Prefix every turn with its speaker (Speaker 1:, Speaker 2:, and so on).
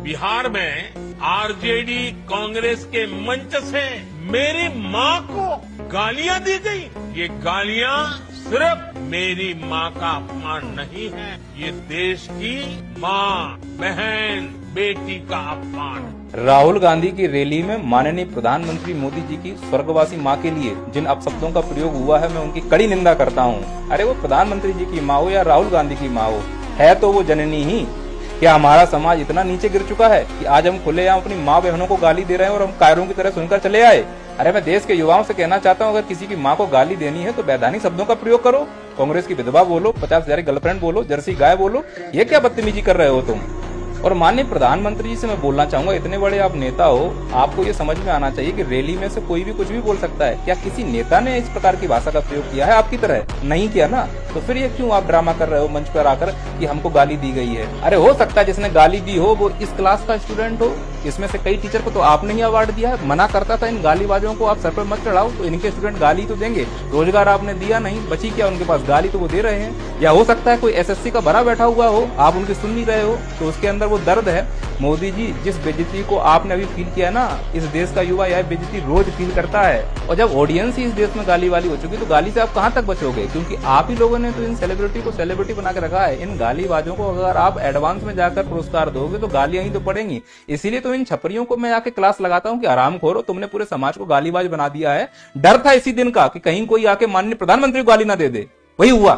Speaker 1: बिहार में आरजेडी कांग्रेस के मंच से मेरी मां को गालियां दी गई। ये गालियां सिर्फ मेरी मां का अपमान नहीं है, ये देश की मां, बहन, बेटी का अपमान है।
Speaker 2: राहुल गांधी की रैली में माननीय प्रधानमंत्री मोदी जी की स्वर्गवासी मां के लिए जिन अपशब्दों का प्रयोग हुआ है, मैं उनकी कड़ी निंदा करता हूं। अरे वो प्रधानमंत्री जी की मां हो या राहुल गांधी की मां हो, है तो वो जननी ही। क्या हमारा समाज इतना नीचे गिर चुका है कि आज हम खुलेआम अपनी माँ बहनों को गाली दे रहे हैं और हम कायरों की तरह सुनकर चले आए? अरे मैं देश के युवाओं से कहना चाहता हूँ, अगर किसी की माँ को गाली देनी है तो वैधानिक शब्दों का प्रयोग करो। कांग्रेस की विधवा बोलो, 50,000 गर्लफ्रेंड बोलो, जर्सी गाय बोलो, ये क्या बदतमीजी कर रहे हो तुम? और माननीय प्रधानमंत्री जी से मैं बोलना चाहूंगा, इतने बड़े आप नेता हो, आपको ये समझ में आना चाहिए कि रैली में से कोई भी कुछ भी बोल सकता है। क्या किसी नेता ने इस प्रकार की भाषा का प्रयोग किया है आपकी तरह? नहीं किया ना, तो फिर ये क्यों आप ड्रामा कर रहे हो मंच पर आकर कि हमको गाली दी गई है? अरे हो सकता है जिसने गाली दी हो वो इस क्लास का स्टूडेंट हो, इसमें से कई टीचर को तो आपने ही अवार्ड दिया है। मना करता था इन गालीबाजों को आप सर पर मत चढ़ाओ, तो इनके स्टूडेंट गाली तो देंगे। रोजगार आपने दिया नहीं, बची क्या उनके पास? गाली तो वो दे रहे हैं। या हो सकता है कोई एसएससी का भरा बैठा हुआ हो, आप उनकी सुन नहीं रहे हो, तो उसके अंदर वो दर्द है। मोदी जी, जिस बेइज्जती को आपने अभी फील किया ना, इस देश का युवा यह बेइज्जती रोज फील करता है। और जब ऑडियंस ही इस देश में गाली वाली हो चुकी, तो गाली से आप कहां तक बचोगे? क्योंकि आप ही लोगों ने तो इन सेलिब्रिटी को सेलिब्रिटी बना के रखा है। इन गालीबाजों को अगर आप एडवांस में जाकर पुरस्कार दोगे तो गालियां ही तो पड़ेंगी। इसीलिए तो इन छपरियों को मैं आके क्लास लगाता हूं कि आराम खोरो, तुमने पूरे समाज को गालीबाज बना दिया है। डर था इसी दिन का कि कहीं कोई आके माननीय प्रधानमंत्री को गाली ना दे दे, वही हुआ।